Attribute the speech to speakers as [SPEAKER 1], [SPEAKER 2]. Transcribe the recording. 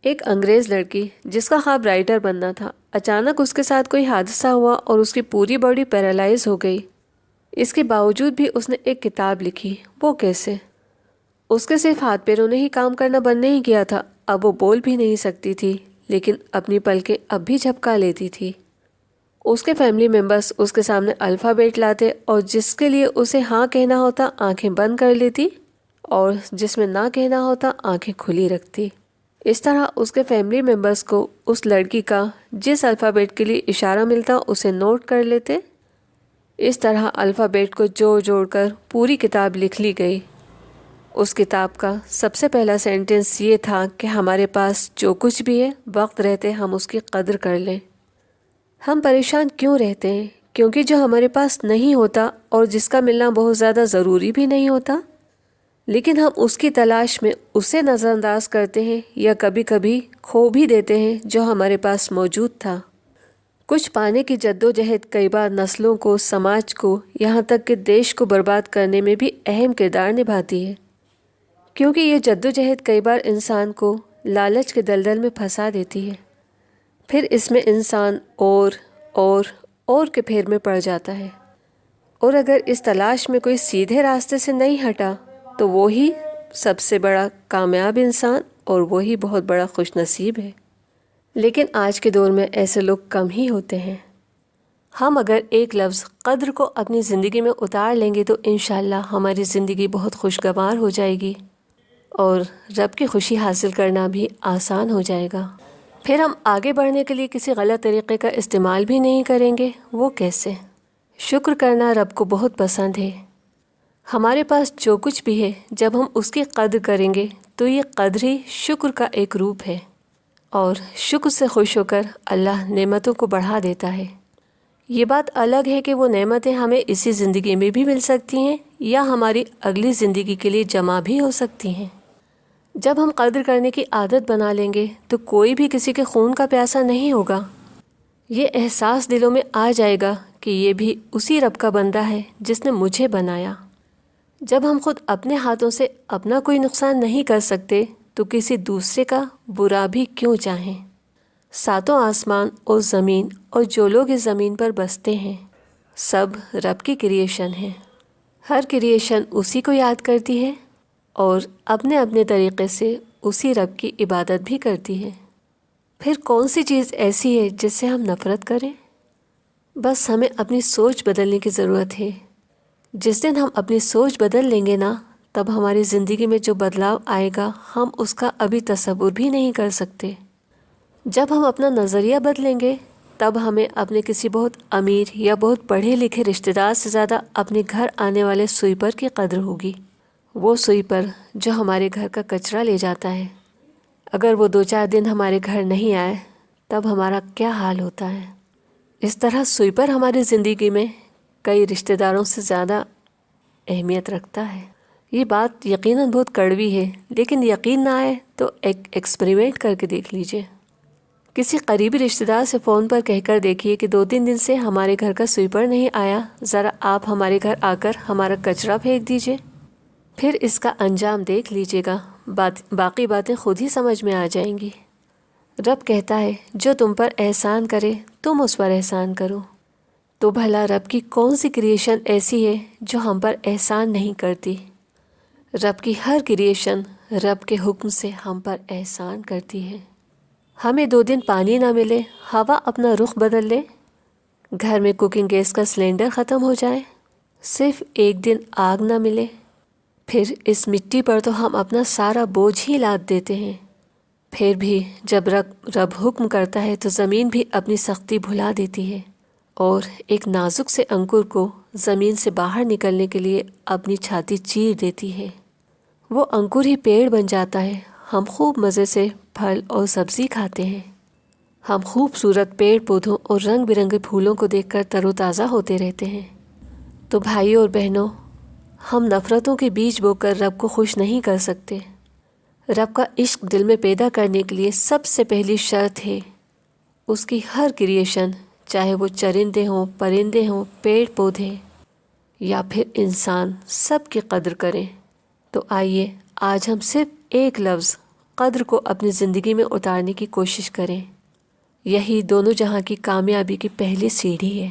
[SPEAKER 1] ایک انگریز لڑکی جس کا خواب رائٹر بننا تھا، اچانک اس کے ساتھ کوئی حادثہ ہوا اور اس کی پوری باڈی پیرالائز ہو گئی۔ اس کے باوجود بھی اس نے ایک کتاب لکھی۔ وہ کیسے؟ اس کے صرف ہاتھ پیروں نے ہی کام کرنا بند نہیں کیا تھا، اب وہ بول بھی نہیں سکتی تھی، لیکن اپنی پلکیں اب بھی جھپکا لیتی تھی۔ اس کے فیملی ممبرز اس کے سامنے الفابیٹ لاتے اور جس کے لیے اسے ہاں کہنا ہوتا آنکھیں بند کر لیتی اور جس میں نہ کہنا ہوتا آنکھیں کھلی رکھتی۔ اس طرح اس کے فیملی ممبرز کو اس لڑکی کا جس الفابیٹ کے لیے اشارہ ملتا اسے نوٹ کر لیتے۔ اس طرح الفابیٹ کو جوڑ جوڑ کر پوری کتاب لکھ لی گئی۔ اس کتاب کا سب سے پہلا سینٹنس یہ تھا کہ ہمارے پاس جو کچھ بھی ہے وقت رہتے ہم اس کی قدر کر لیں۔ ہم پریشان کیوں رہتے ہیں؟ کیونکہ جو ہمارے پاس نہیں ہوتا اور جس کا ملنا بہت زیادہ ضروری بھی نہیں ہوتا، لیکن ہم اس کی تلاش میں اسے نظر انداز کرتے ہیں یا کبھی کبھی کھو بھی دیتے ہیں جو ہمارے پاس موجود تھا۔ کچھ پانے کی جدوجہد کئی بار نسلوں کو، سماج کو، یہاں تک کہ دیش کو برباد کرنے میں بھی اہم کردار نبھاتی ہے، کیونکہ یہ جدوجہد کئی بار انسان کو لالچ کے دلدل میں پھنسا دیتی ہے۔ پھر اس میں انسان اور کے پھیر میں پڑ جاتا ہے، اور اگر اس تلاش میں کوئی سیدھے راستے سے نہیں ہٹا تو وہی سب سے بڑا کامیاب انسان اور وہی بہت بڑا خوش نصیب ہے۔ لیکن آج کے دور میں ایسے لوگ کم ہی ہوتے ہیں۔ ہم اگر ایک لفظ قدر کو اپنی زندگی میں اتار لیں گے تو انشاءاللہ ہماری زندگی بہت خوشگوار ہو جائے گی اور رب کی خوشی حاصل کرنا بھی آسان ہو جائے گا۔ پھر ہم آگے بڑھنے کے لیے کسی غلط طریقے کا استعمال بھی نہیں کریں گے۔ وہ کیسے؟ شکر کرنا رب کو بہت پسند ہے۔ ہمارے پاس جو کچھ بھی ہے جب ہم اس کی قدر کریں گے تو یہ قدر ہی شکر کا ایک روپ ہے، اور شکر سے خوش ہو کر اللہ نعمتوں کو بڑھا دیتا ہے۔ یہ بات الگ ہے کہ وہ نعمتیں ہمیں اسی زندگی میں بھی مل سکتی ہیں یا ہماری اگلی زندگی کے لیے جمع بھی ہو سکتی ہیں۔ جب ہم قدر کرنے کی عادت بنا لیں گے تو کوئی بھی کسی کے خون کا پیاسا نہیں ہوگا۔ یہ احساس دلوں میں آ جائے گا کہ یہ بھی اسی رب کا بندہ ہے جس نے مجھے بنایا۔ جب ہم خود اپنے ہاتھوں سے اپنا کوئی نقصان نہیں کر سکتے تو کسی دوسرے کا برا بھی کیوں چاہیں؟ ساتوں آسمان اور زمین اور جو لوگ اس زمین پر بستے ہیں سب رب کی کریشن ہیں۔ ہر کریشن اسی کو یاد کرتی ہے اور اپنے اپنے طریقے سے اسی رب کی عبادت بھی کرتی ہے۔ پھر کون سی چیز ایسی ہے جس سے ہم نفرت کریں؟ بس ہمیں اپنی سوچ بدلنے کی ضرورت ہے۔ جس دن ہم اپنی سوچ بدل لیں گے نا، تب ہماری زندگی میں جو بدلاؤ آئے گا ہم اس کا ابھی تصور بھی نہیں کر سکتے۔ جب ہم اپنا نظریہ بدلیں گے تب ہمیں اپنے کسی بہت امیر یا بہت پڑھے لکھے رشتہ دار سے زیادہ اپنے گھر آنے والے سوئپر کی قدر ہوگی۔ وہ سوئپر جو ہمارے گھر کا کچرا لے جاتا ہے، اگر وہ 2-4 دن ہمارے گھر نہیں آئے تب ہمارا کیا حال ہوتا ہے۔ اس طرح سوئپر ہماری زندگی میں کئی رشتہ داروں سے زیادہ اہمیت رکھتا ہے۔ یہ بات یقیناً بہت کڑوی ہے، لیکن یقین نہ آئے تو ایک ایکسپریمنٹ کر کے دیکھ لیجئے۔ کسی قریبی رشتہ دار سے فون پر کہہ کر دیکھیے کہ 2-3 دن سے ہمارے گھر کا سوئپر نہیں آیا، ذرا آپ ہمارے گھر آ کر ہمارا کچرا پھینک دیجئے۔ پھر اس کا انجام دیکھ لیجئے گا، باقی باتیں خود ہی سمجھ میں آ جائیں گی۔ رب کہتا ہے جو تم پر احسان کرے تم اس پر احسان کرو۔ تو بھلا رب کی کون سی کریشن ایسی ہے جو ہم پر احسان نہیں کرتی؟ رب کی ہر کریشن رب کے حکم سے ہم پر احسان کرتی ہے۔ ہمیں 2 دن پانی نہ ملے، ہوا اپنا رخ بدل لے، گھر میں کوکنگ گیس کا سلنڈر ختم ہو جائے، صرف 1 دن آگ نہ ملے، پھر اس مٹی پر تو ہم اپنا سارا بوجھ ہی لاد دیتے ہیں۔ پھر بھی جب رب حکم کرتا ہے تو زمین بھی اپنی سختی بھلا دیتی ہے اور ایک نازک سے انکر کو زمین سے باہر نکلنے کے لیے اپنی چھاتی چیر دیتی ہے۔ وہ انکر ہی پیڑ بن جاتا ہے، ہم خوب مزے سے پھل اور سبزی کھاتے ہیں۔ ہم خوبصورت پیڑ پودوں اور رنگ برنگے پھولوں کو دیکھ کر تر و تازہ ہوتے رہتے ہیں۔ تو بھائیوں اور بہنوں، ہم نفرتوں کے بیج بو کر رب کو خوش نہیں کر سکتے۔ رب کا عشق دل میں پیدا کرنے کے لیے سب سے پہلی شرط ہے اس کی ہر کریشن، چاہے وہ چرندے ہوں، پرندے ہوں، پیڑ پودے یا پھر انسان، سب کی قدر کریں۔ تو آئیے آج ہم صرف ایک لفظ قدر کو اپنی زندگی میں اتارنے کی کوشش کریں۔ یہی دونوں جہاں کی کامیابی کی پہلی سیڑھی ہے۔